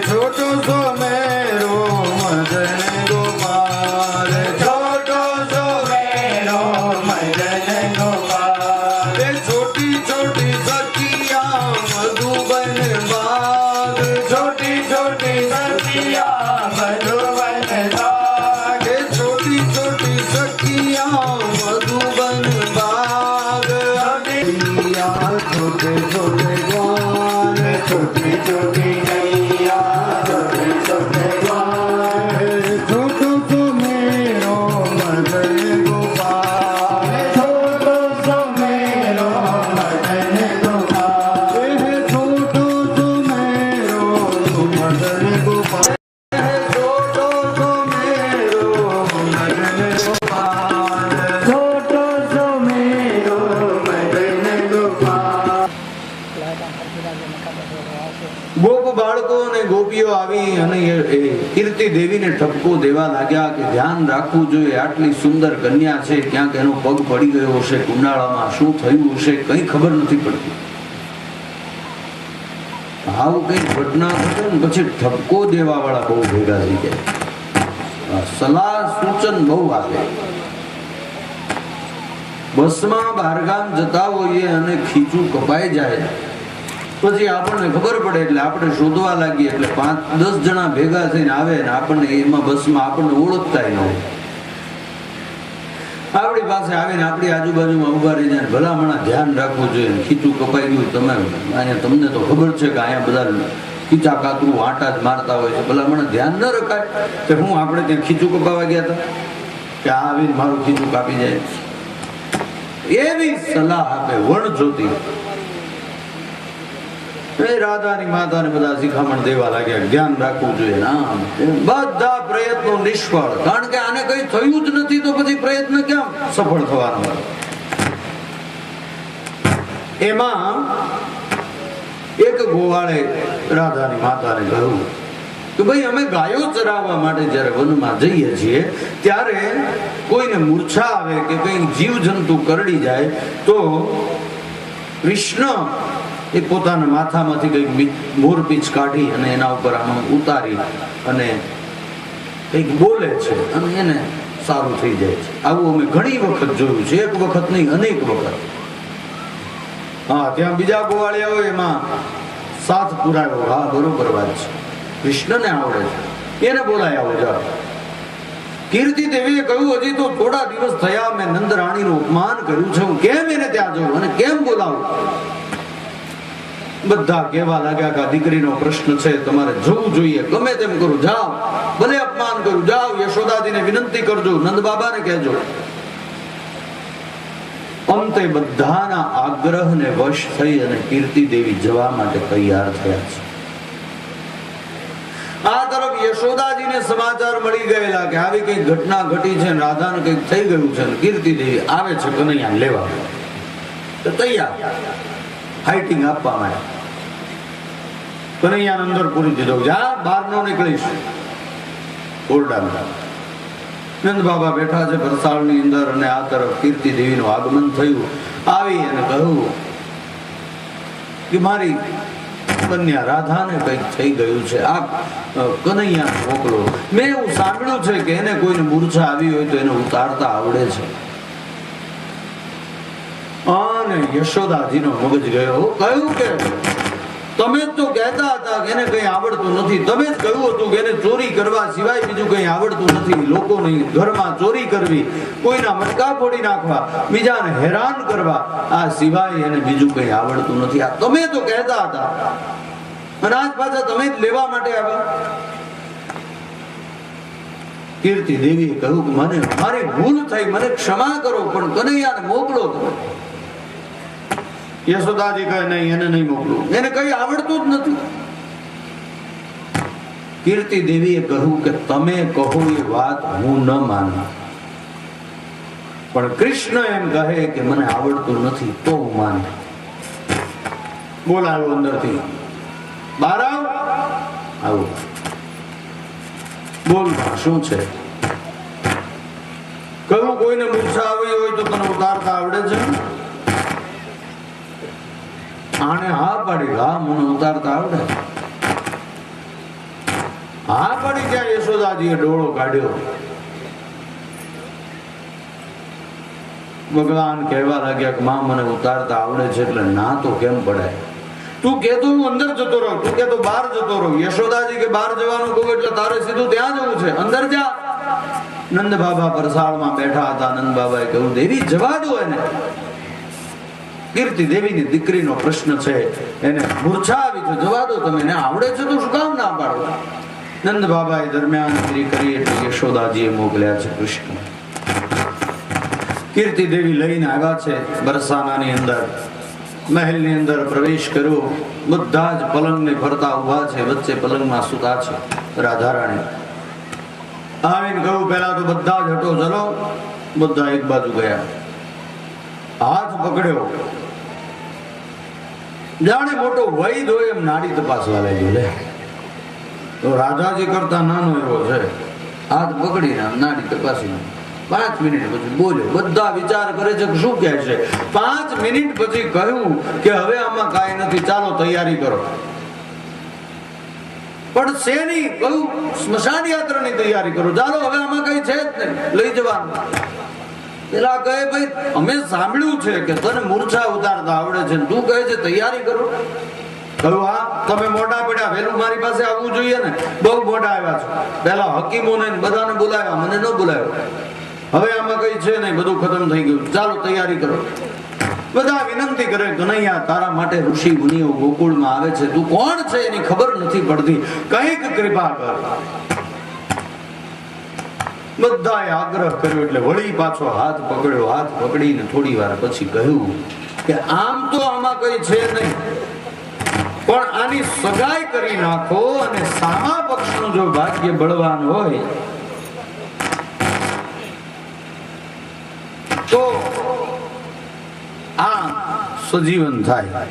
छोटो सो मेरो मदन गोपाल, छोटो ગોપીઓ આવી અને કીર્તિ દેવીને ઠપકો દેવા લાગ્યા કે ધ્યાન રાખવું જોઈએ, આટલી સુંદર કન્યા છે, ક્યાંક એનો પગ પડી ગયો હશે કુંડાળામાં, શું થયું હશે કઈ ખબર નથી પડતી. આવું કઈ ઘટના ઘટે ને પછી ઠપકો દેવા વાળા બહુ ભેગા થઈ જાય, સલાહ સૂચન બહુ આવે. બસમાં બહારગામ જતા હોઈએ અને ખીચું કપાઈ જાય પછી આપણને ખબર પડે એટલે આપણે શોધવા લાગીએ, એટલે 5-10 જણા ભેગા થઈને આવે ને આપણને એમાં બસમાં આપણને ઓળખતા ન હોય, આપણી પાસે આવીને આપણી આજુબાજુમાં ઉભા રહી જાય, ભલામણા ધ્યાન રાખવું જોઈએ, ખીચું કપાઈ ગયું, તમે અહીંયા તમને તો ખબર છે કે અહીંયા બધા ખીચા કાતરું આટા જ મારતા હોય છે, ભલામણા ધ્યાન ન રખાય કે હું આપણે ત્યાં ખીચું કપાવા ગયા હતા કે આ આવીને મારું ખીચું કાપી જાય. એવી સલાહ આપે વણજોતી. રાધાની માતાને બધા શિખામણ દેવા લાગ્યા, ધ્યાન રાખવું જોઈએ. બધા પ્રયત્નો નિષ્ફળ, કારણ કે આને કઈ થયું જ નથી તો પછી પ્રયત્ન કેમ સફળ થવાનો? એમાં એક ગોવાળે રાધાની માતાને કહ્યું કે ભાઈ અમે ગાયો ચરાવવા માટે જયારે વનમાં જઈએ છીએ ત્યારે કોઈને મૂર્છા આવે કે કઈ જીવજંતુ કરડી જાય તો કૃષ્ણ એ પોતાના માથામાંથી કઈક મોરપીંછ કાઢી અને એના ઉપર આમ ઉતારી અને કઈક બોલે છે અને એને સારું થઈ જાય છે. આવું અમે ઘણી વખત જોયું છે, એક વખત નહીં અનેક વખત. હા, ત્યાં બીજા ગોવાળિયાઓ એમાં સાથ પુરાયો. હા, બરોબર વાત છે, કૃષ્ણને આવડે છે, એને બોલાય આવો જાઓ. કીર્તિ દેવીએ કહ્યું હજી તો થોડા દિવસ થયા મેં નંદરાણીનું અપમાન કર્યું છે, હું કેમ એને ત્યાં જઉં અને કેમ બોલાવું? બધા કહેવા લાગ્યા કે આ દીકરીનો પ્રશ્ન છે, તમારે જવું જોઈએ, ગમે તેમ કરું, જાઓ, ભલે અપમાન કરું, જાઓ, યશોદાજીને વિનંતી કરજો, નંદ બાબાને કહેજો. અંતે બધાના આગ્રહને વશ થઈ અને કીર્તિ દેવી જવા માટે તૈયાર થયા છે. આ તરફ યશોદાજીને સમાચાર મળી ગયેલા કે આવી કઈ ઘટના ઘટી છે, રાધાને કઈક થઈ ગયું છે. કીર્તિ દેવી આવે છે કનૈયા લેવા, તો તૈયાર ફાઇટિંગ આપવા માટે. કનૈયાને અંદર પૂરી દીધો, જા બહાર ન નીકળીશ. ઓરડામાં નંદ બાબા બેઠા છે પરસાળની અંદર અને આ તરફ કીર્તિ દેવીનું આગમન થયું. આવી અને કહ્યું કે મારી કન્યા રાધાને કઈક થઈ ગયું છે, આપ કનૈયા મોકલો. મેં એવું સાંભળ્યું છે કે એને કોઈને મૂર્છા આવી હોય તો એને ઉતારતા આવડે છે. અને યશોદાજીનો મગજ ગયો, કહ્યું કે તમે જ તો કહેતા હતા કે એને કઈ આવડતું નથી, તમે જ કહ્યું હતું કે એને ચોરી કરવા સિવાય બીજું કઈ આવડતું નથી, લોકોની ઘરમાં ચોરી કરવી, કોઈના મટકા ફોડી નાખવા, બીજાને હેરાન કરવા, આ સિવાય એને બીજું કઈ આવડતું નથી. આ તમે તો કહેતા હતા અને આજ પાછા તમે જ લેવા માટે આવ્યા. કીર્તિ દેવીએ કહ્યું કે મને મારી ભૂલ થઈ, મને ક્ષમા કરો, પણ કનૈયાને મોકલો તમે. યશોદાજી કહે નહીં, એને નહીં મોકલું, એને કઈ આવડતું જ નથી. કીર્તિ દેવીએ કહ્યું કે તમે કહો એ વાત હું ન માનું, પણ કૃષ્ણ એમ કહે કે મને આવડતું નથી તો હું માનું. બોલાવો અંદરથી, બહાર આવો. બોલ, શું છે? કહ્યું કોઈને મૂર્છા આવી હોય તો તને ઉતારતા આવડે છે? આને હા પાડી, હા મને ઉતારતા આવડે. હા પાડી ત્યાં યશોદાજીએ ડોળો કાઢ્યો. ભગવાન કહેવા લાગ્યા કે માં મને ઉતારતા આવડે છે, એટલે ના તો કેમ પડાય? તું કેતો હું અંદર જતો રહું, તું કેતો બહાર જતો રહું. યશોદાજી કે બહાર જવાનું કહું એટલે તારે સીધું ત્યાં જવું છે, અંદર જા. નંદ બાબા પરસાળમાં બેઠા હતા. નંદ બાબાએ કહ્યું દેવી જવા દો એને, કીર્તિ દેવીની દીકરીનો પ્રશ્ન છે, એને મૂર્છા આવી છે, જવા દો તમે, એને આવડે છે તો શું કામ ના પાડો? નંદ બાબાએ દરમિયાનગીરી કરી એટલે યશોદાજીએ મોકલ્યા છે કૃષ્ણ. કીર્તિ દેવી લઈને આવ્યા છે બરસાનાની અંદર. મહેલની અંદર પ્રવેશ કર્યો. બધા જ પલંગને ફરતા ઉભા છે, વચ્ચે પલંગમાં સુતા છે રાધારાણી. આવીને કહ્યું પહેલા તો બધા જ હટો, ચલો. બધા એક બાજુ ગયા, હાથ પકડ્યો, જાણે મોટો વૈદ હોય એમ નાડી તપાસવા લાગ્યો. લે તો રાધાજી કરતા નાનો એવો છે, હાથ પકડીને નાડી તપાસી 5 મિનિટ પછી બોલ્યો. બધા વિચાર કરે છે કે શું કહે છે. 5 મિનિટ પછી કહ્યું કે હવે આમાં કાંઈ નથી, ચાલો તૈયારી કરો. પણ શેની? કહ્યું સ્મશાન યાત્રાની તૈયારી કરો, ચાલો હવે આમાં કઈ છે જ નહીં, લઈ જવાનું. પેલા કહે ભાઈ અમે સાંભળ્યું છે કે તને મૂર્છા ઉતારતા આવડે છે, તું કહે છે તૈયારી કરો. કહ્યું હા, તમે મોટા પડ્યા, વહેલું મારી પાસે આવવું જોઈએ ને. બહુ મોટા આવ્યા છો. પેલા હકીમોને બધાને બોલાવ્યા, મને ન બોલાવ્યો. હવે આમાં કઈ છે નહીં, બધું ખતમ થઈ ગયું, ચાલો તૈયારી કરો. બધા વિનંતી કરે, કનૈયા તારા માટે ઋષિ મુનિઓ ગોકુળમાં આવે છે, તું કોણ છે એની ખબર નથી પડતી, કંઈક કૃપા કર. બધાએ આગ્રહ કર્યો એટલે વળી પાછો હાથ પકડ્યો. હાથ પકડીને થોડી વાર પછી કહ્યું કે આમ તો આમાં કઈ છે નહીં, પણ આની સગાઈ કરી નાખો અને સામા પક્ષનું જો ભાગ્ય બળવાન હોય તો આ સજીવન થાય.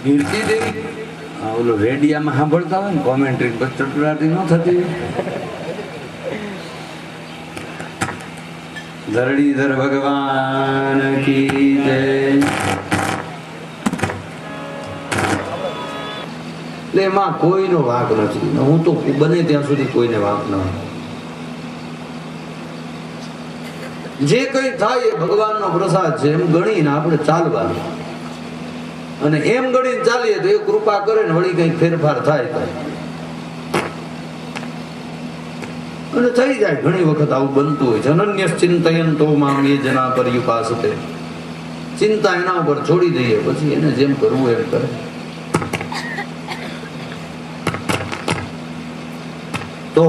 કીર્તિ દેવી ઓલો રેડિયામાં સાંભળતા હોય ને કોમેન્ટ્રી, ચટરાટી ન થતી. ધરણીધર ભગવાન કી જય. એટલે એમાં કોઈનો વાંક નથી. હું તો બને ત્યાં સુધી કોઈને વાંક ન. જે કઈ થાય એ ભગવાનનો પ્રસાદ છે એમ ગણીને આપણે ચાલવાનું. અને એમ ગણીને ચાલીએ તો એ કૃપા કરે ને વળી કઈ ફેરફાર થાય અને થઈ જાય. ઘણી વખત આવું બનતું હોય છે. અનન્ય ચિંતયંતો મામ યે જના પર્યુપાસતે. ચિંતા એના ઉપર છોડી દઈએ, પછી એને જેમ કરવું એમ કરે. તો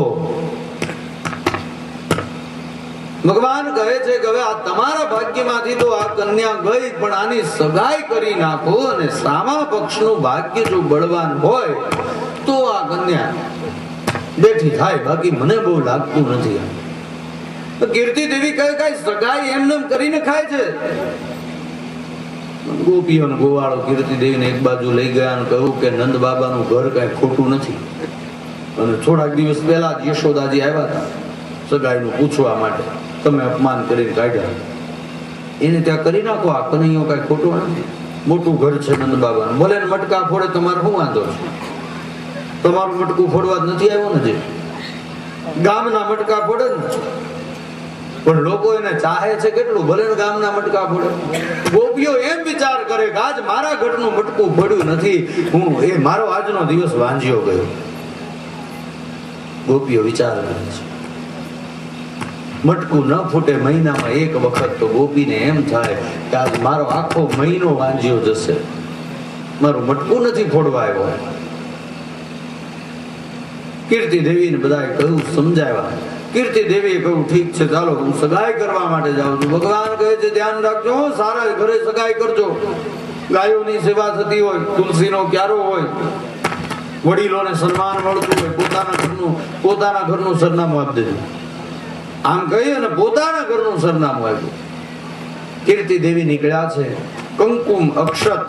ભગવાન કહે છે કે હવે આ તમારા ભાગ્યમાંથી તો આ કન્યા ગઈ, પણ આની સગાઈ કરી નાખો અને સામા પક્ષનું ભાગ્ય જો બળવાન હોય તો આ કન્યા બેઠી થાય. બાકી મને બહુ લાગતું નથી. કીર્તિ દેવી કહે કઈ સગાઈ એમને કરીને ખાય છે. ગોપીઓ ને ગોવાળો કીર્તિ દેવીને એક બાજુ લઈ ગયા અને કહ્યું કે નંદ બાબાનું ઘર કઈ ખોટું નથી. અને થોડાક દિવસ પહેલા જ યશોદાજી આવ્યા હતા સગાઈનું પૂછવા માટે. તમે અપમાન કરીને કાઢ્યા, એને ત્યાં કરી નાખો. આ કનૈયો કઈ ખોટો નથી. મોટું ઘર છે નંદ બાબાનું. ભલે મટકા ફોડે, તમારે શું વાંધો છે? તમારું મટકું ફોડવા જ નથી આવ્યો ને. જે ગામના મટકા ફોડે ને, પણ લોકો એને ચાહે છે કેટલું. ભલે ગામના મટકા ફોડે. ગોપીઓ એમ વિચાર કરે કે આજ મારા ઘરનું મટકું ફોડ્યું નથી, હું એ મારો આજનો દિવસ વાંજ્યો ગયો. ગોપીઓ વિચાર કરે છે. મટકું ન ફૂટે મહિનામાં એક વખત તો ગોપીને એમ થાય કે આજ મારો આખો મહિનો વાંજ્યો જશે, મારું મટકું નથી ફોડવા આવ્યો. કીર્તિ દેવીને બધાએ કહ્યું, સમજાવ્યા. કીર્તિ દેવીએ કહ્યું ઠીક છે, ચાલો હું સગાઈ કરવા માટે જાઉં છું. ભગવાન કહે છે ધ્યાન રાખજો, સારા ઘરે સગાઈ કરજો. ગાયોની સેવા થતી હોય, તુલસીનો ક્યારો હોય, વડીલોને સન્માન મળતું હોય, પોતાના ઘરનું સરનામું આપી દેજો. આમ કહી અને પોતાના ઘરનું સરનામું આપ્યું. કીર્તિ દેવી નીકળ્યા છે. કંકુમ અક્ષત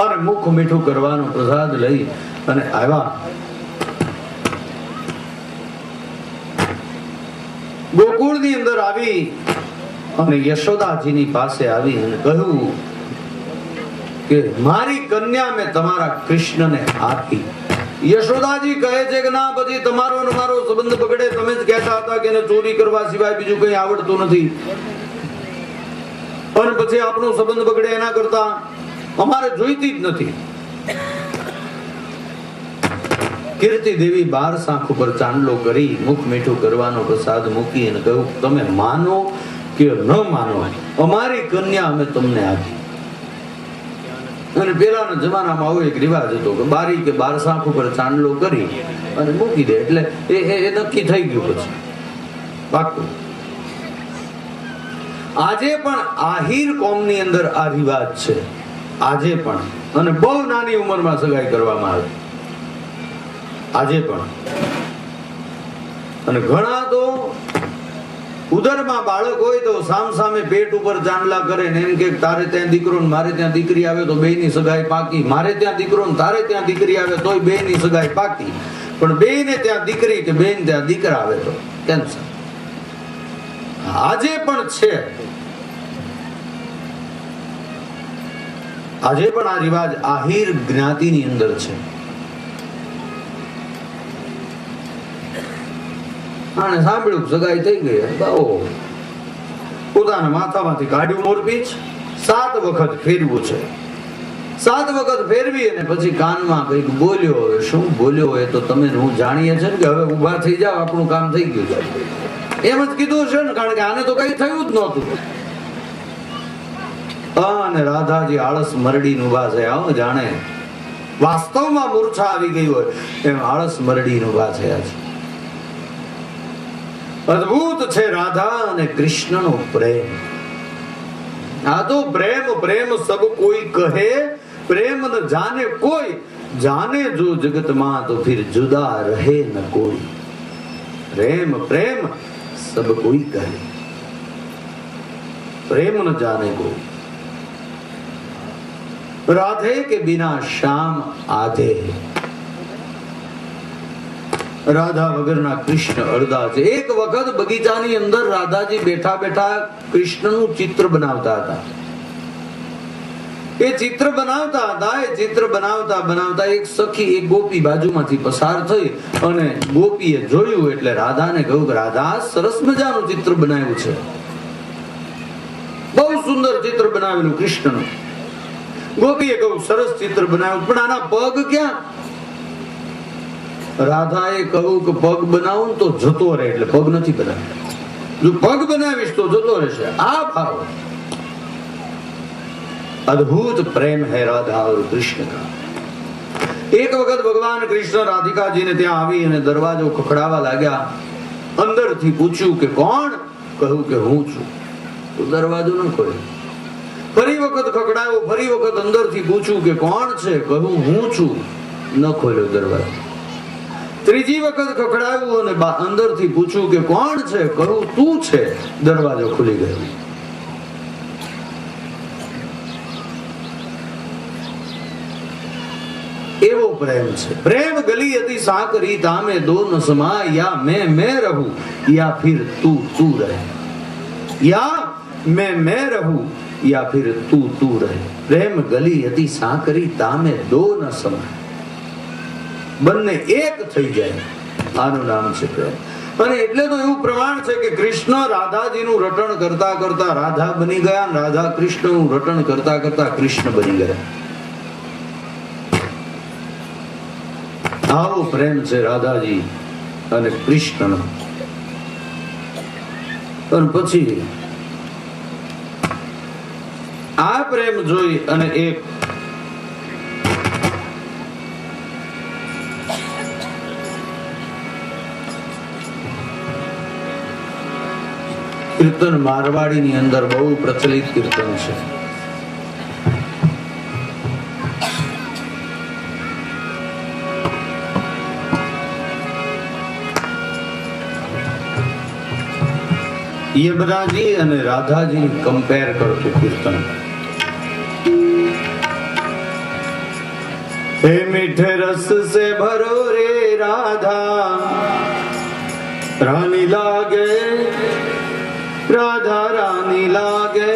અને મુખ મીઠું કરવાનો પ્રસાદ લઈ અને આવ્યા. ગોકુળની અંદર આવી અને યશોદાજીની પાસે આવી અને કહ્યું કે મારી કન્યા મેં તમારા કૃષ્ણને આપી. યશોદાજી કહે છે કે ના, પછી તમારો અને મારો સંબંધ બગડે. તમે જ કહેતા હતા કે એને ચોરી કરવા સિવાય બીજું કઈ આવડતું નથી, અને પછી આપણો સંબંધ બગડે એના કરતા અમારે જોઈતી જ નથી. કીર્તિ દેવી 12 શાખ ઉપર ચાંદલો કરી મુખ મીઠું કરવાનો પ્રસાદ મૂકી અને કહ્યું તમે માનો કે ન માનો, અમારી કન્યા અમે તમને આપી. અને પેલાના જમાનામાં આવો એક રિવાજ હતો કે બારી કે 12 શાખ ઉપર ચાંદલો કરી અને મૂકી દે, એટલે એ નક્કી થઈ ગયું. પછી પાકું. આજે પણ આહિર કોમની અંદર આ રિવાજ છે. આજે પણ, અને બહુ નાની ઉંમરમાં સગાઈ કરવામાં આવે આજે પણ. અને ઘણા તો ઉદરમાં બાળક હોય તો સામ સામે પેટ ઉપર ચાંદલા કરે ને એમ કે તારે ત્યાં દીકરો ને મારે ત્યાં દીકરી આવે તો બેયની સગાઈ પાકી, મારે ત્યાં દીકરો ને તારે ત્યાં દીકરી આવે તોય બેયની સગાઈ પાકી, પણ બેયને ત્યાં દીકરી કે બેન ત્યાં દીકરા આવે તો કેન્સર. આજે પણ છે, આજે પણ આ રિવાજ આહિર જ્ઞાતિની અંદર છે. આને સાંભળ્યું સગાઈ થઈ ગઈ, બાઓ પોતાના માથામાંથી કાઢ્યું મોરપીંછ, 7 વખત ફેરવું છે. 7 વખત ફેરવી અને પછી કાનમાં કઈક બોલ્યો. શું બોલ્યો હોય તો તમે હું જાણીએ છે કે હવે ઊભા થઈ જાવ, આપણું કામ થઈ ગયું. એમ જ કીધું છે ને, કારણ કે આને તો કઈ થયું જ નહોતું. અને રાધાજી આળસ મરડીને ઊભા છે. આવો જાણે વાસ્તવમાં મૂર્છા આવી ગઈ હોય એમ આળસ મરડીને ઊભા થયા છે. અદ્ભુત છે રાધા અને કૃષ્ણનો પ્રેમ. આ તો પ્રેમ પ્રેમ સબ કોઈ કહે, પ્રેમ ન જાને કોઈ, જાને જો જગત માં તો ફિર જુદા રહે ન કોઈ. પ્રેમ પ્રેમ સબ કોઈ કહે, પ્રેમ ન જાને કોઈ. राधे के बिना श्याम आधे. राधा वगરના કૃષ્ણ અડધા છે. એક વખત બગીચાની અંદર રાધાજી બેઠા બેઠા કૃષ્ણનું ચિત્ર બનાવતા હતા. એ ચિત્ર બનાવતા હતા, એ ચિત્ર બનાવતા બનાવતા એક સખી, એક ગોપી બાજુમાંથી પસાર થઈ અને ગોપીએ જોયું એટલે રાધાને કહ્યું કે રાધા સરસ મજાનું ચિત્ર બનાવ્યું છે, બહુ સુંદર ચિત્ર બનાવેલું કૃષ્ણનું. ગોપીએ કહ્યું સરસ ચિત્ર બનાવ્યું, પણ આના પગ ક્યાં? રાધાએ કહ્યું કે પગ બનાવું તો જતો રહે, એટલે પગ નથી બનાવ્યો. જો પગ બનાવીશ તો જતો રહેશે. આ ભાવ અદ્ભુત પ્રેમ है राधा और कृष्ण का. એક વખત ભગવાન કૃષ્ણ રાધિકાજીને ત્યાં આવી અને દરવાજો ખખડાવવા લાગ્યા. અંદરથી પૂછ્યું કે કોણ? કહ્યું કે હું છું. તો દરવાજો ન ખોલ્યો. ફરી વખત ખખડાવ્યો, ફરી વખત અંદરથી પૂછ્યું કે કોણ છે? કહ્યું હું છું. ન ખોલ્યો દરવાજો. ત્રીજી વખત ખખડાવ્યું અને અંદરથી પૂછ્યું કે કોણ છે? કહ્યું તું છે. દરવાજો ખુલી ગયો. એવો પ્રેમ છે. પ્રેમ ગલી હતી સાકરી તામે દો ન સમાય, યા मैं रहूं या फिर तू रहे, या मैं रहूं या फिर तू रहे. પ્રેમ ગલી હતી સાકરી તામે દો ન સમાય, બંને એક થઈ જાય. આનું નામ છે પ્રેમ. અને એટલે તો એવું પ્રમાણ છે કે કૃષ્ણ રાધાજીનું રટણ કરતા કરતા રાધા બની ગયા, રાધા કૃષ્ણનું રટણ કરતા કરતા કૃષ્ણ બની ગયા. આવો પ્રેમ છે રાધાજી અને કૃષ્ણનો. અને પછી આ પ્રેમ જોઈ અને એક કીર્તન મારવાડીની અંદર બહુ પ્રચલિત કીર્તન છે. યમરાજી અને રાધાજી કમ્પેર કરતું કીર્તન. हे मीठे रस से भरो रे राधा, रानी लागे राधा रानी लागे,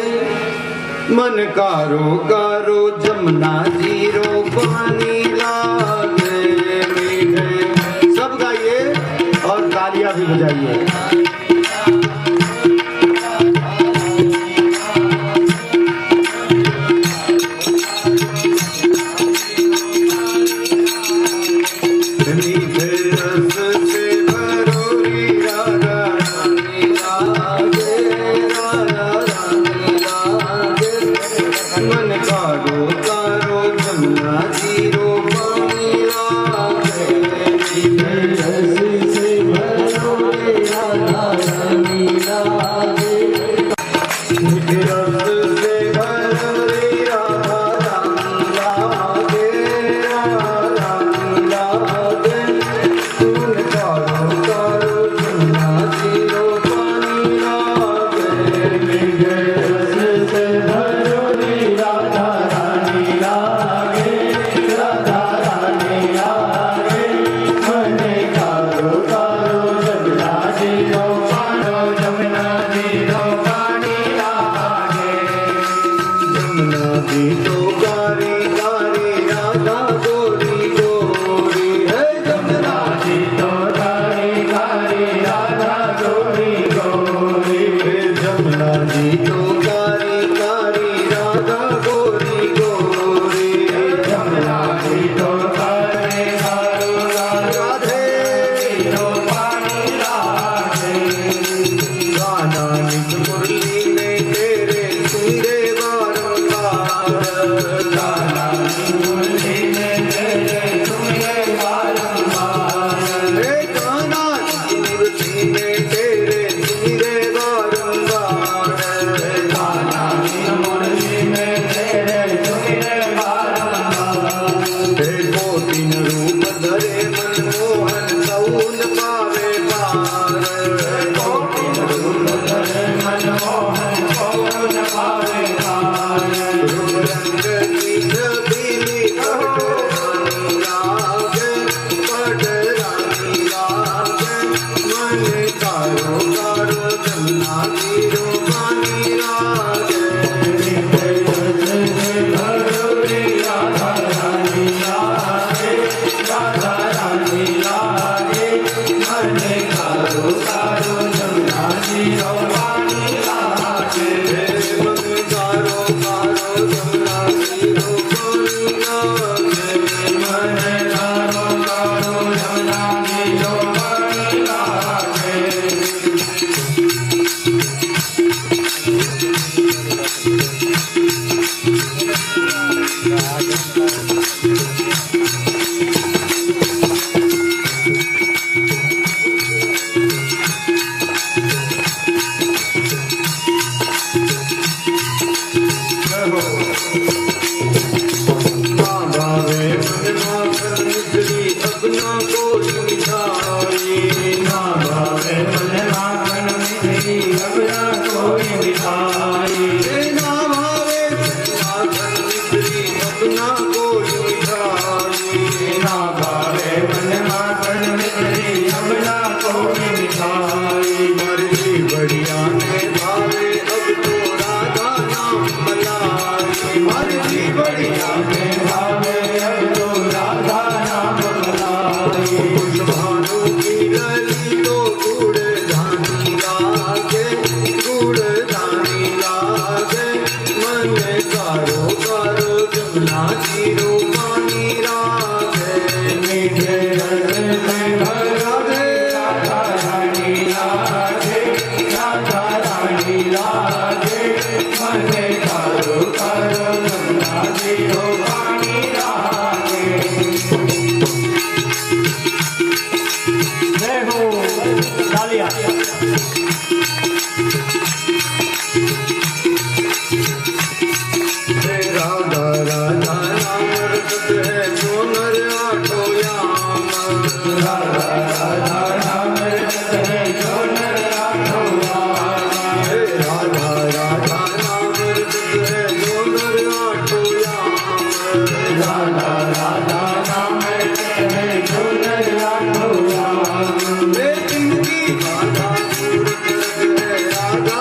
मन कारो कारो जमुना जीरो पानी लागे. मीठे सब गाइए और तालियां भी बजाइए. जमुना जी तो कारी कारी राधा गोरी गोरी जमुना जी तो कारी कारी राधे तो पानी राधे गाना निज मुरली में तेरे सुनरे बारंबार गाना निज मुरली में तेरे सुनरे बारंबार गाना निज मुरली में तेरे सुनरे बारंबार गाना निज मुरली में तेरे सुनरे बारंबार देखो तीन रूप धरे मनमोहन कौन पावे पार देखो तीन रूप धरे मनमोहन कौन पावे पार रूप रंग की छबीली पट रानी लागे मन कारो कारो जमुना की रूपानी लागे राधा रानी लागे राधा रानी लागे मन कारो कारो जमुना की रूपानी लागे मन कारो कारो जमुना की रूपानी लागे मन कारो कारो जमुना की रूपानी लागे अपना कोई मिठाई ना भावे मन माखन मिश्री अपना कोई मिठाई ना भावे माखन मिश्री अपना कोई मिठाई ना भावे मन माखन मिश्री अपना कोई मिठाई मर्जी बढ़िया ने भावे अब तो राधा नाम मलाई मर्जी बढ़िया ने भावे अब तो राधा नाम भानु की गली तो गुड़ धानी लागे मन कारो कारो जमुना जी रूपानी रागे मीठे राधे राधा रानी लागे राधा रानी लागे मन कारो कारो जमुना जी रूपानी रागे जय हो तालियां राधा राधा नाम रखत है सोनर आठो याम राधा राधा नाम रखत है सोनर आठो याम राधा राधा नाम रखत है सोनर आठो याम राधा राधा नाम रखत है सोनर आठो याम इनकी राधा सूरत है राधा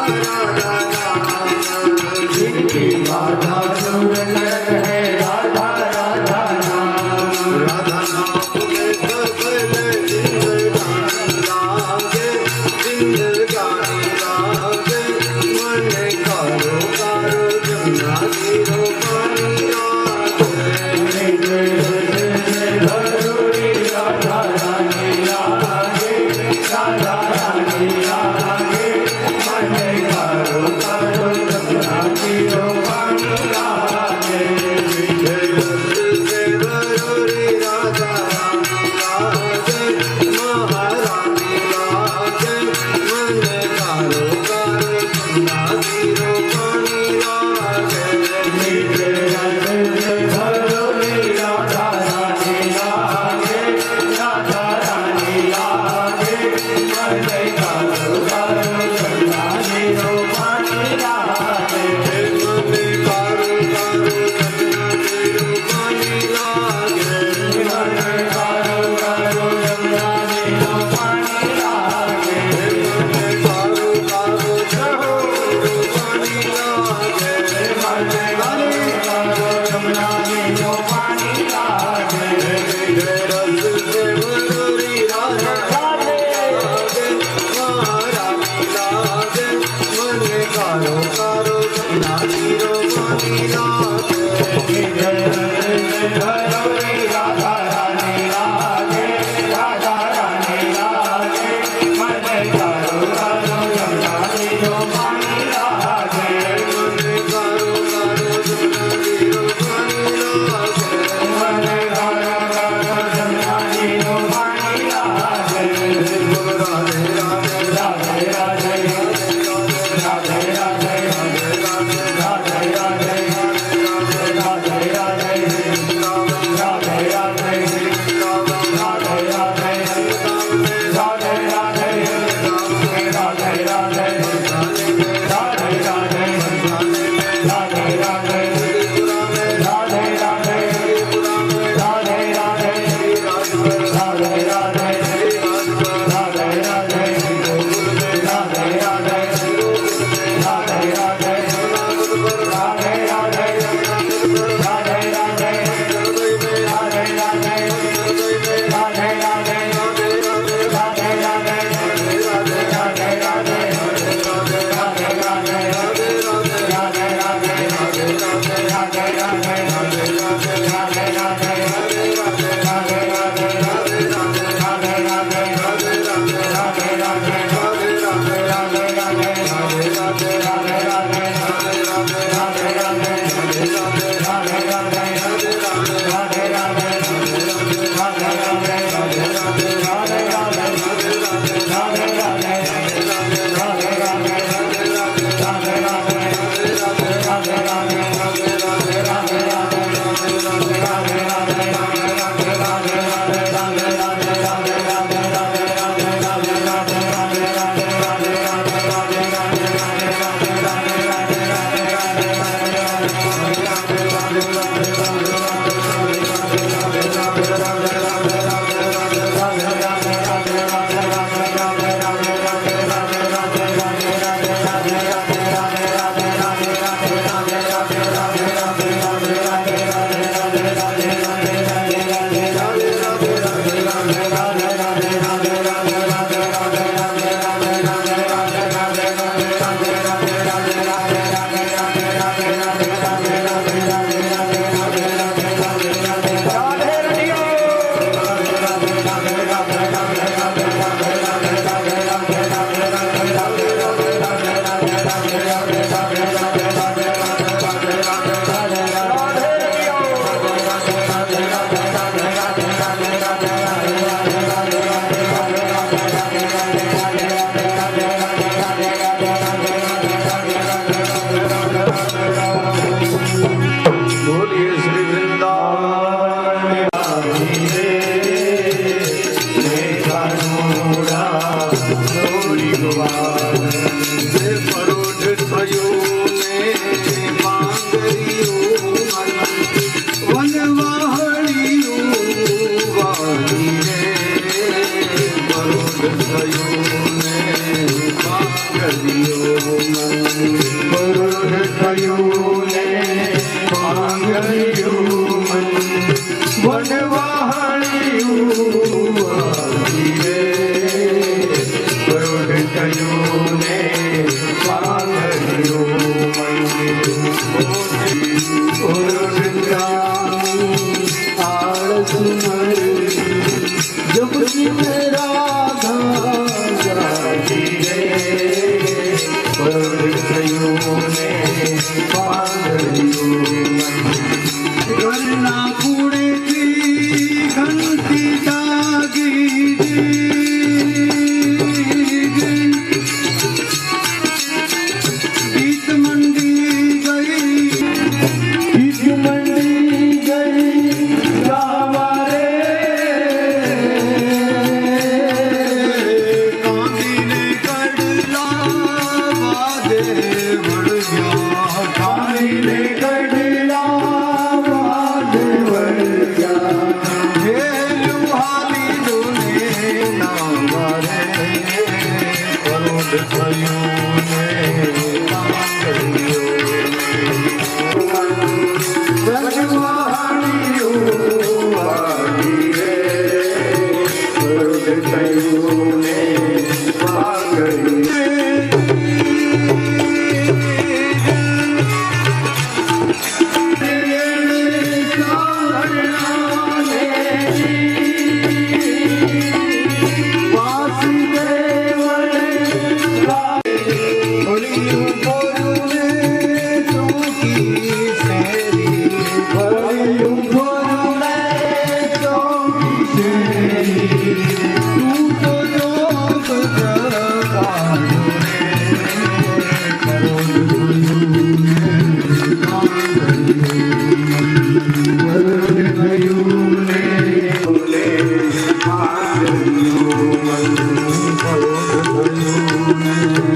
Thank you.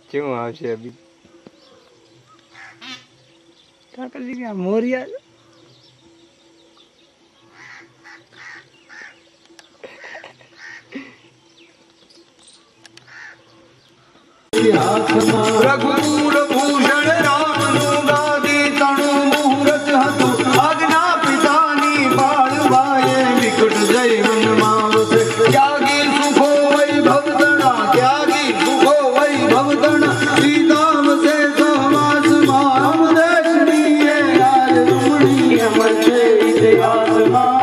કેવું આવશે અભી કાકલી ગયા મોરિયા રઘુકુળ ભૂષણ રામનું ગાદી તણું મુહૂર્ત હતું આજ્ઞા પિતાની બાળવાએ વિકટ જય વનમાં વસે ત્યાગી સુખો વૈભવ તણા ત્યાગી સુખો વૈભવ તણા સીતામ સે સહવાસમાં હમ દેશની રાજ રમણી અમર છે ઇતિહાસમાં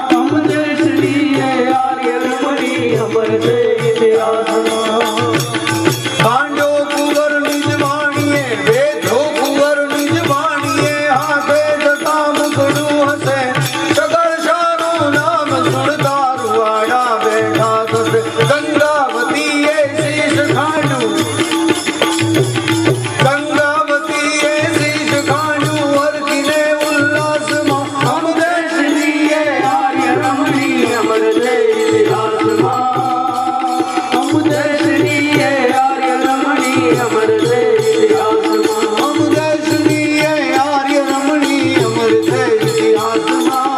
હમ દેશની આર્ય રમણી અમર છે ઇતિહાસમાં પાંડો કુંવર નિજ વાણીએ વેદો કુંવર નિજ વાણીએ હાથે જતા મુકડું હશે સગળ શાનું નામ સુણતા રૂવાડા બેઠા થશે ગંગાવતીએ શીશ ખાંડું ગંગાવતીએ શીશ ખાંડું વર્ગીને ઉલ્લાસમાં હમ દેશની આર્ય રમણી અમર જય ઇતિહાસમાં હમ દેશની આર્ય રમણી અમર જય ઇતિહાસમાં હમ દેશની આર્ય રમણી અમર જય ઇતિહાસમાં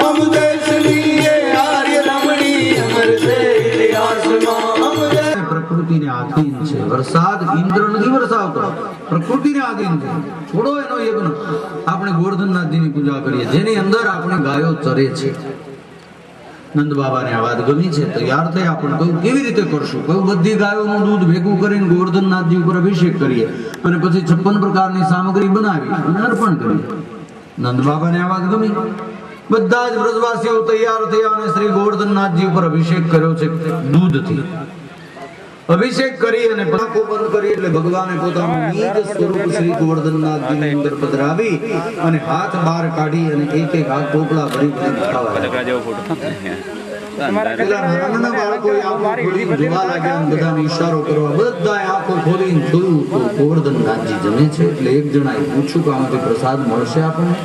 હમ દેશની આર્ય રમણી અમર જય ઇતિહાસમાં પ્રકૃતિને આધીન છે વરસાદ ઇન્દ્ર નથી વરસાવતો પ્રકૃતિને આધીન છે છોડો એનો યજ્ઞ આપણે ગોવર્ધનનાથજીની પૂજા કરીએ જેની અંદર આપણે ગાયો ચરે છે નંદ બાબાને આ વાત ગમી છે તૈયાર થઈ આપણે કહ્યું કેવી રીતે કરશું કહ્યું બધી ગાયોનું દૂધ ભેગું કરીને ગોવર્ધનનાથજી ઉપર અભિષેક કરીએ અને પછી 56 પ્રકારની સામગ્રી બનાવી અને અર્પણ કરીએ નંદ બાબાને આ વાત ગમી બધા જ વ્રજવાસીઓ તૈયાર થયા અને શ્રી ગોવર્ધનનાથજી ઉપર અભિષેક કર્યો છે દૂધથી અભિષેક કરી અને પાંખો બંધ કરી એટલે ભગવાને પોતાનું નિજ સ્વરૂપ શ્રી ગોવર્ધનનાથજીની અંદર પધરાવી અને હાથ બહાર કાઢી અને એક એક હાથ ટોપલા ભરી ખાવા પેલા નાના બાળકો આંખો ખોલીને જોવા લાગ્યા અને બધાને ઈશારો કરવા બધાએ આંખો ખોલીને જોયું તો ગોવર્ધનનાથજી જમે છે એટલે એક જણાએ પૂછ્યું કે આમાંથી પ્રસાદ મળશે આપણને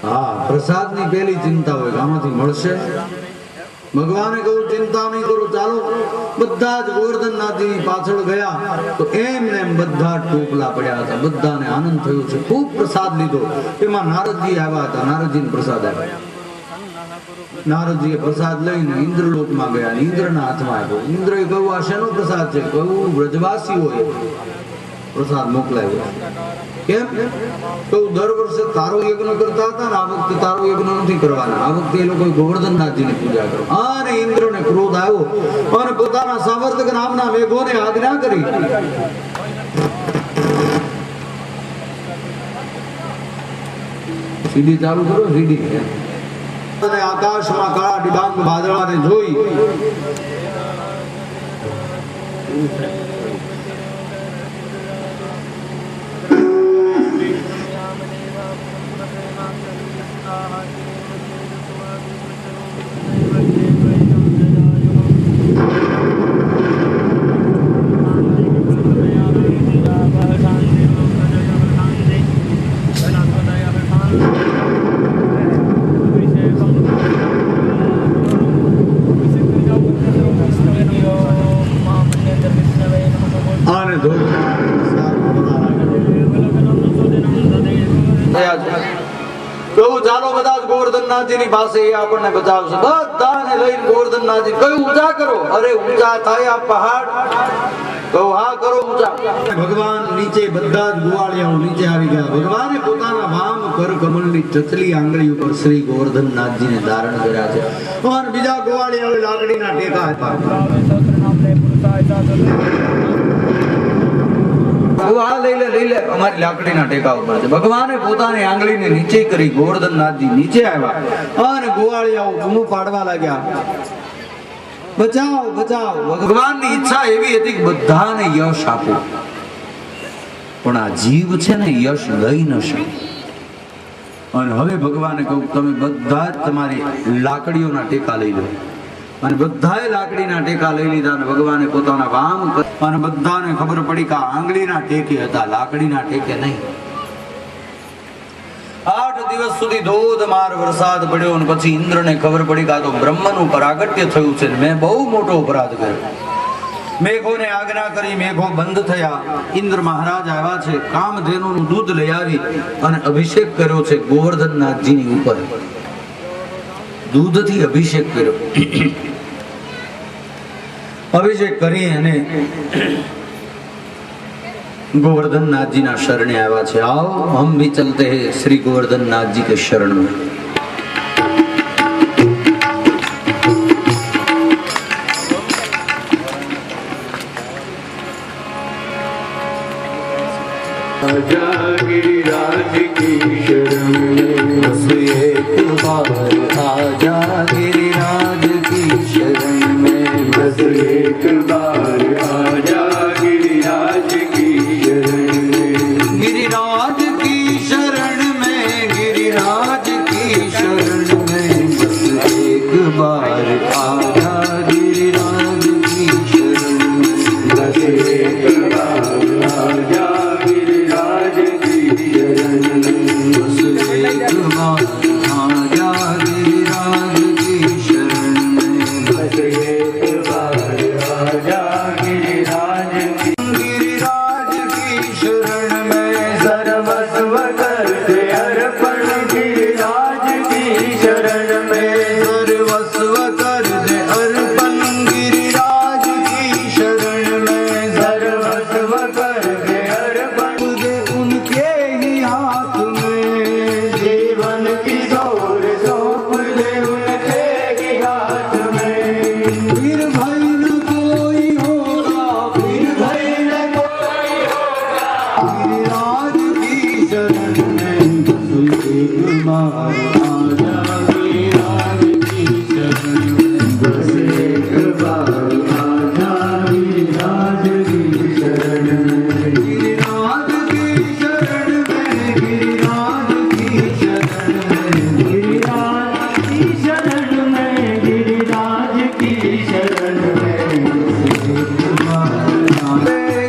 હા પ્રસાદની પહેલી ચિંતા હોય કે આમાંથી મળશે ભગવાને કહ્યું ચિંતા નહીં કરો ચાલો બધા જ ગોવર્ધનનાથજીની પાછળ ગયા તો એમ ને એમ બધા ટોપલા પડ્યા હતા બધાને આનંદ થયો છે ખૂબ પ્રસાદ લીધો એમાં નારદજી આવ્યા હતા નારદજીને પ્રસાદ આપ્યો નારદજીએ પ્રસાદ લઈને ઇન્દ્રલોકમાં ગયા ઇન્દ્રના હાથમાં આપ્યો ઇન્દ્રએ કહ્યું આ શેનો પ્રસાદ છે કહ્યું વ્રજવાસીઓએ પ્રસાદ મોકલાવ્યો કેમ તો દર વર્ષે તારો યજ્ઞ કરતા હતા ને આ વખતે તારો યજ્ઞ નથી કરવાના આ વખતે એ લોકો ગોવર્ધનનાથજીની પૂજા કરો અને ઇન્દ્રને ક્રોધ આવ્યો અને પોતાના સાવર્તક નામના મેઘોને આજ્ઞા કરી સીડી ચાલુ કરો સીડી અને આકાશમાં કાળા ડિબાંગ વાદળાને જોઈ ગોવર્ધનનાથજીની પાસે આપણને બતાવશે બધાને લઈને ગોવર્ધનનાથજી કયું ઊંચા કરો અરે ઊંચા થાય આ પહાડ કહું હા કરો ઊંચા ભગવાન નીચે બધા જ ગોવાળિયાઓ નીચે આવી ગયા ભગવાને પોતાના વામ કર કમળની ચચલી આંગળી ઉપર શ્રી ગોવર્ધનનાથજીને ધારણ કર્યા છે અને બીજા ગોવાળિયાઓએ લાકડીના ટેકા આપ્યા અમારી લાકડીના ટેકા ઉપર છે ભગવાને પોતાની આંગળીને નીચે કરી ગોવર્ધનનાથજી નીચે આવ્યા અને ગોવાળિયાઓ બૂમો પાડવા લાગ્યા બચાવ બચાવ. ભગવાનની ઈચ્છા એવી હતી કે બધાને યશ આપો, પણ આ જીવ છે ને યશ લઈ ન શકે. અને હવે ભગવાને કહ્યું તમે બધા જ તમારી લાકડીઓના ટેકા લઈ લો. અને બધાએ લાકડીના ટેકા લઈ લીધા અને ભગવાને પોતાના વામ અને બધાને ખબર પડી કે આંગળીના ટેકે હતા, લાકડીના ટેકે નહીં. 8 દિવસ સુધી ધોધમાર વરસાદ પડ્યો અને પછી ઇન્દ્રને ખબર પડી કે આ તો બ્રહ્મનું પરાગટ્ય થયું છે, મેં બહુ મોટો અપરાધ કર્યો. મેઘોને આજ્ઞા કરી, મેઘો બંધ થયા. ઇન્દ્ર મહારાજ આવ્યા છે, કામધેનુનું દૂધ લઈ આવી અને અભિષેક કર્યો છે ગોવર્ધનનાથજીની ઉપર. દૂધથી અભિષેક કર્યો. અભિષેક કરી અને गोवर्धननाथ जी शरणे आया छे. आओ हम भी चलते हैं श्री गोवर्धननाथ जी के शरण में. आजा गिरिराज की शरण में बस एक बार, आजा गिरिराज की शरण में बस एक बार, आजा गिरिराज की शरण में. गिरिराज की शरण में, गिरिराज की शरण में बस एक बार, आजा गिरिराज की शरण में बस एक बार, आजा गिरिराज की शरण में बस एक बार, आजा गिरिराज की शरण में बस एक बार, आजा गिरिराज की गिरिराज की शरण में सर्वस्व कर दे अर्पण गिरिराज की शरण में सर्वस्व कर दे अर्पण गिरिराज की शरण में सर्वस्व कर दे अर्पण दे उनके ही हाथ में जीवन की दौड़ सौंप दे उनके ही हाथ में फिर भय न कोई होगा, फिर भय न कोई होगा गिरिराज की शरण में बस एक बार, आजा गिरिराज की शरण में बस एक बार, आजा गिरिराज की शरण में गिरिराज की शरण में, गिरिराज की शरण में गिरिराज की शरण में गिरिराज की शरण में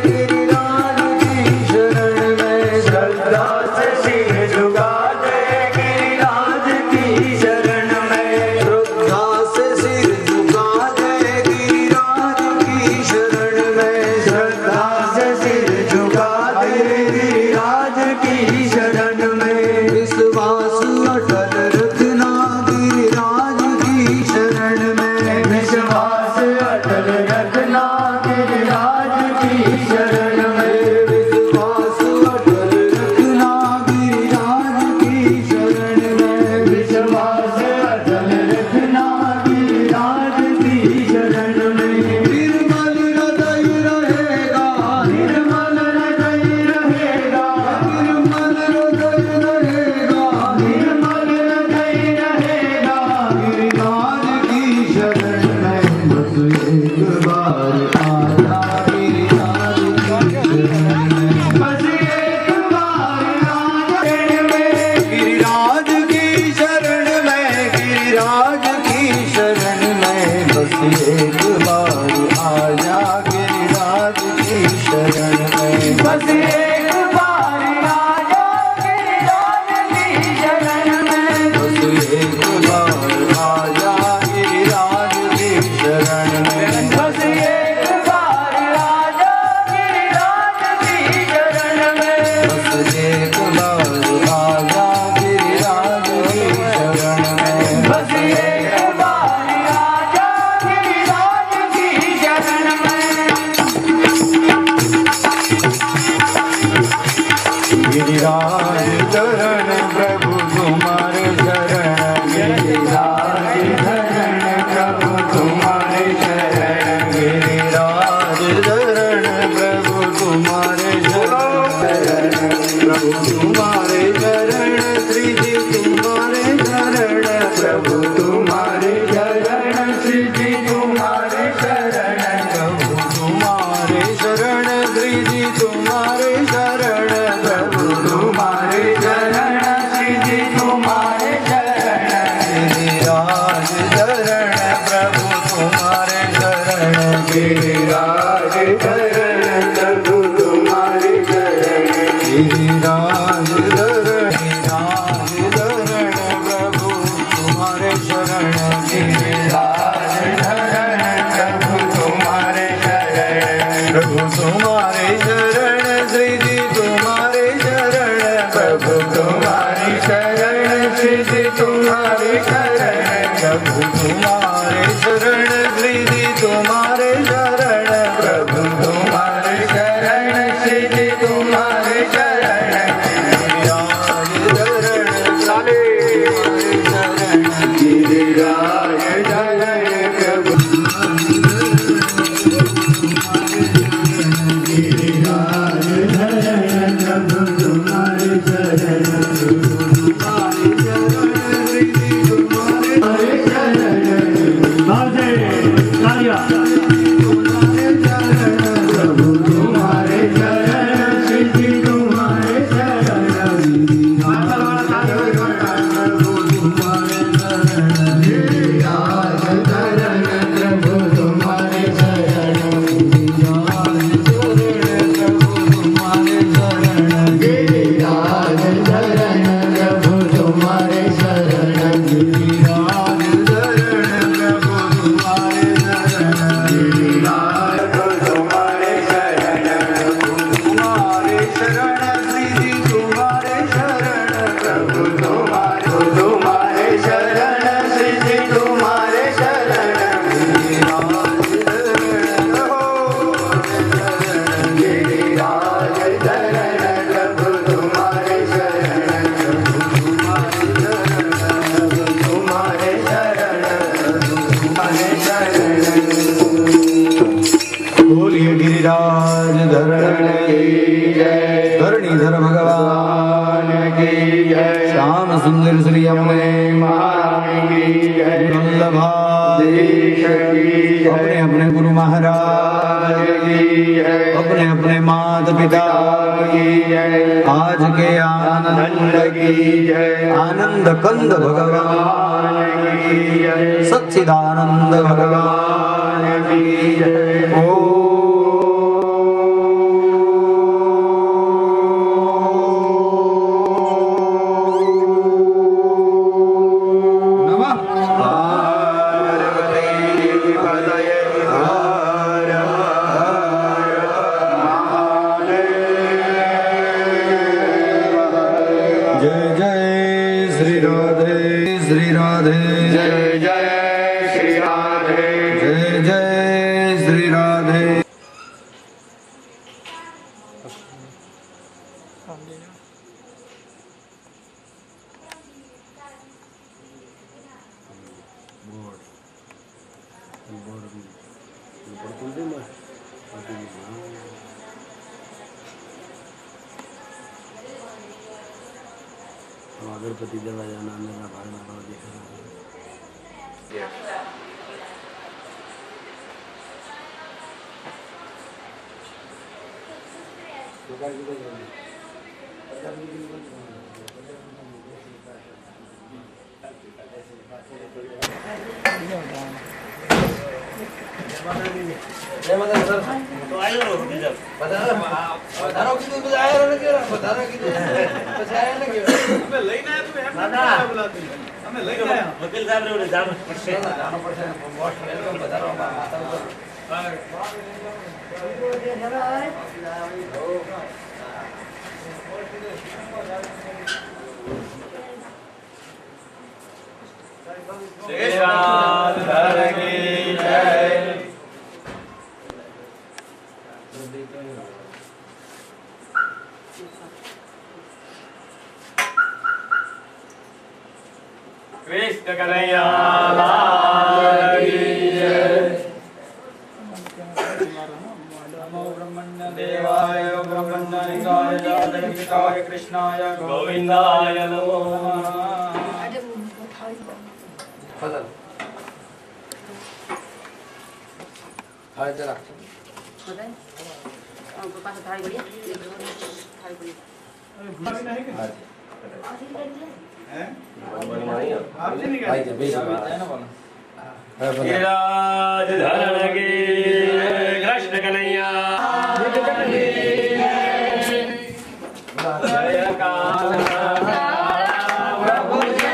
गिरिराज की शरण में श्रद्धा से सिर झुका दे गिरिराज की शरण में श्रद्धा से सिर झुका दे गिरिराज की शरण में श्रद्धा से सिर झुका दे गिरिराज की शरण में विश्वास अटल रखना गिरिराज की शरण में विश्वास अटल रखना गिरिराज की शरण में विश्वास अटल रखना गिरिराज की शरण में विश्वास अटल रखना गिरिराज की शरण में निर्मल हृदय रहेगा, निर्मल हृदय रहेगा निर्मल हृदय रहेगा निर्मल हृदय रहेगा गिरिराज की शरण में बस एक बार, आजा गिरिराज की शरण में बस एक बार, आजा गिरिराज की शरण में, गिरिराज की शरण में बस एक बार, आजा गिरिराज की शरण में बस एक बार, आजा गिरिराज की शरण में बस एक बार, आजा गिरिराज की शरण में बस एक बार, आजा गिरिराज की शरण में बस एक बार, आजा गिरिराज की शरण में बस एक बार, आजा गिरिराज की शरण में गिरिराज धरण प्रभु तुम्हारे चरण गिरिराज धरण प्रभु तुम्हारे शरण गिरिराज धरण प्रभु तुम्हारे चरण प्रभु तुम्हारे शरण श्री जी तुम्हारे शरण प्रभु तुम्हारे शरण श्री जी तुम्हारे शरण प्रभु तुम्हारे शरण श्री जी तुम्हारे शरण प्रभु तुम्हारे शरण श्री जी तुम्हारे शरण गिरिराज धरण प्रभु गिरिराज धरण प्रभु तुम्हारे शरण प्रभु तुम्हारे शरण श्री जी तुम्हारे शरण गिरिराज धरण प्रभु तुम्हारे शरण गिरिराज धरण प्रभु तुम्हारे शरण गिरिराज तुम्हारे शरण तुम्हारे शरण श्री जी तुम्हारे शरण प्रभु तुम्हारे शरण श्री जी तुम्हारे शरण गिरिराज धरण प्रभु तुम्हारे शरण तुम्हारे शरण तुम्हारे शरण बोलिए गिरिराज धरण की जय धरणीधर भगवान की जय श्याम सुंदर श्री अम्बे महारानी की जय वल्लभा देश की अपने जय अपने गुरु महाराज की जय अपने अपने माता पिता की जय आज के आनंद की जय आनंद कंद भगवान की जय सच्चिदानंद भगवान की जय नमः पार्वती पतये हर हर महादेव जय जय श्री राधे श्री राधे जय जय श्री राधे जय जय श्री राधे अगरबत्ती जला जाना मेरा भाई माता दिख रहा है વકીલ સાહેબ ને જાણવું પડશે कृष्ण कन्हैया लाल की जय। नमो ब्रह्मण्य देवाय ब्रह्मण्यनिकाय जातनिकाय कृष्णाय गोविंदाय नमो नमः। फजल हाय जरा भाई के बीच में गिरिराज धरण की कृष्ण કૃષ્ણ કનૈયા જય કાના પ્રભુ જય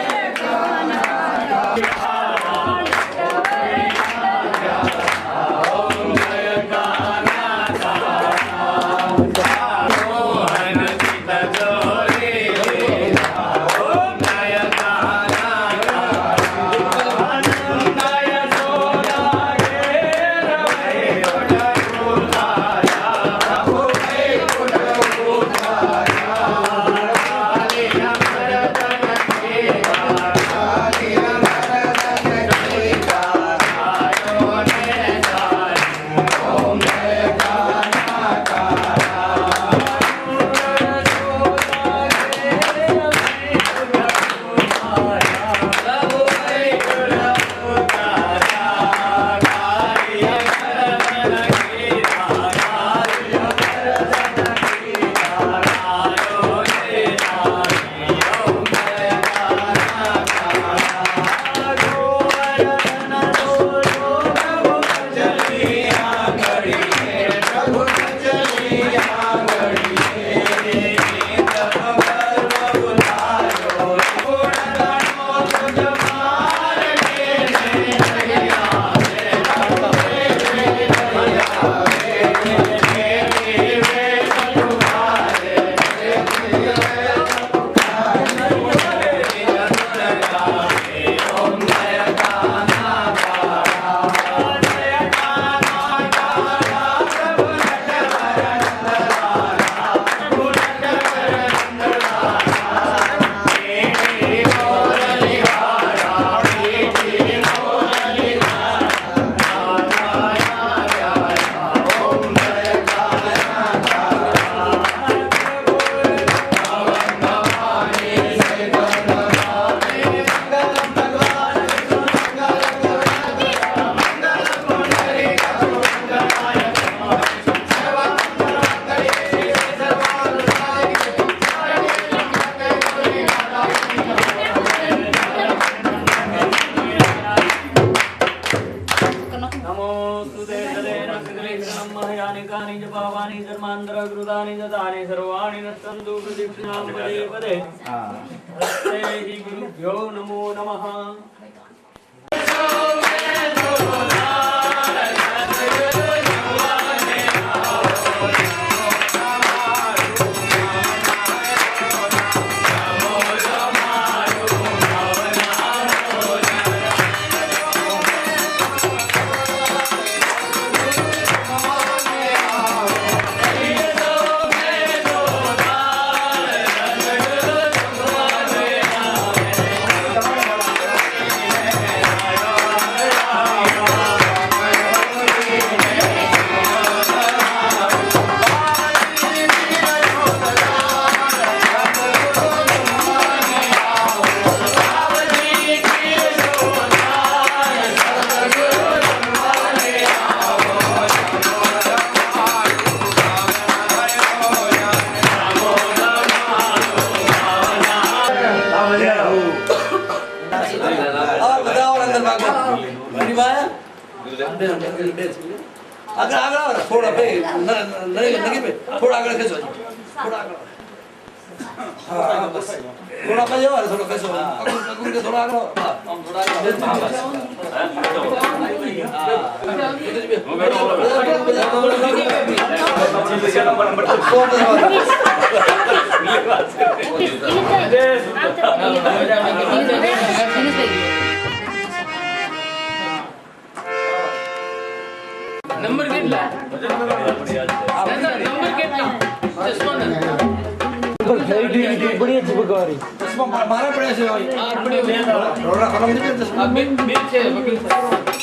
सर्वाणि नस्तन्तु प्रदक्षिणां पदे पदे हस्ते हि गुरुभ्यो नमो नमः આગળ આગળ થોડા ભાઈ નગી ભાઈ થોડા આગળ ખેંચો થોડા આગળ હા બસ થોડા પાછો આવે થોડો ખેંચો અગુન કે થોડા આગળ આમ થોડા नंबर कितना नंबर कितना चश्मा बढ़िया चिपकवारी મારા પડે છે આ પડ્યો રોડા ખરાબ નથી આ બે છે વકીલ સાહેબ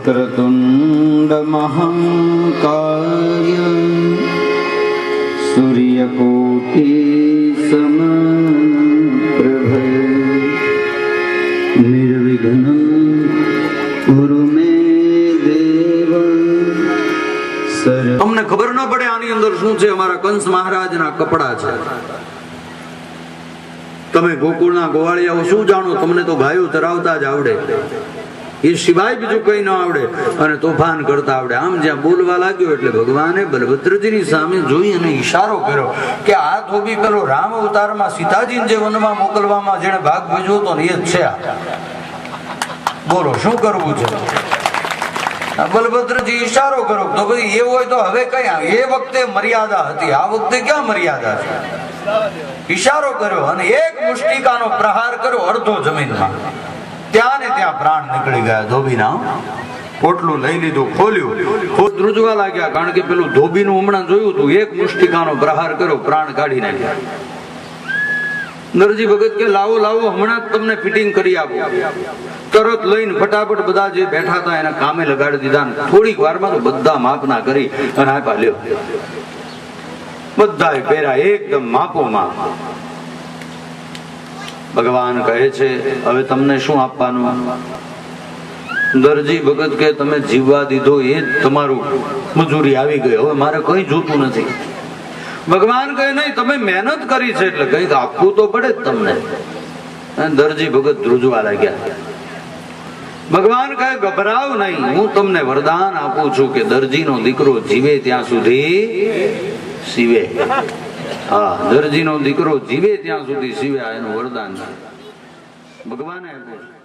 वक्रतुंड महाकाय सूर्यकोटि समप्रभ निर्विघ्नं कुरु मे देव सर्व। અમને ખબર ન પડે આની અંદર શું છે. અમારા કંસ મહારાજના કપડા છે. તમે ગોકુળના ગોવાળિયાઓ શું જાણો? તમને તો ગાયો ચરાવતા જ આવડે, એ સિવાય બીજું કઈ ન આવડે, અને તોફાન કરતા આવડે. આમ જ્યાં બોલવા લાગ્યો એટલે ભગવાને બલભદ્રજીની સામે જોઈ અને ઈશારો કર્યો કે આ ધોબી પેલો રામ અવતારમાં સીતાજીને જે વનમાં મોકલવામાં જેને ભાગ ભજવ્યો હતો ને એ જ છે. બોલો શું કરવું છે? બલભદ્રજી ઈશારો કરો તો પછી એ હોય તો હવે કઈ એ વખતે મર્યાદા હતી, આ વખતે ક્યાં મર્યાદા છે? ઈશારો કર્યો અને એક મુષ્ટિકાનો પ્રહાર કર્યો અડધો જમીનમાં. ત્યાં ને ત્યાં પ્રાણ નીકળી ગયા ધોબીના. પોટલું લઈ લીધું, ખોલ્યું, ધ્રુજવા લાગ્યા, કારણ કે પેલું ધોબીનું હમણાં જોયું હતું. એક મુષ્ટિકાનો પ્રહાર કર્યો, પ્રાણ કાઢી નાખ્યા. નરજી ભગત કે લાવો લાવો, હમણાં જ તમને ફિટિંગ કરી આપો. તરત લઈને ફટાફટ બધા જે બેઠા હતા એને કામે લગાડી દીધા. થોડીક વારમાં તો બધા માપના કરી અને આપ્યા. લ્યો, બધા પહેર્યા એકદમ માપો માપ. ભગવાન કહે છે હવે તમને શું આપવાનું? દરજી ભગત કે તમે જીવવા દીધો એ જ તમારું મજૂરી આવી ગઈ, હવે મારે કઈ જોતું નથી. ભગવાન કહે નહીં, તમે મહેનત કરી છે એટલે કઈક આપવું તો પડે જ તમને. દરજી ભગત ધ્રુજવા લાગ્યા. ભગવાન કહે ગભરાવ નહીં, હું તમને વરદાન આપું છું કે દરજીનો દીકરો જીવે ત્યાં સુધી સીવે. હા, દરજીનો દીકરો જીવે ત્યાં સુધી સીવે, એનું વરદાન ભગવાને આપ્યું.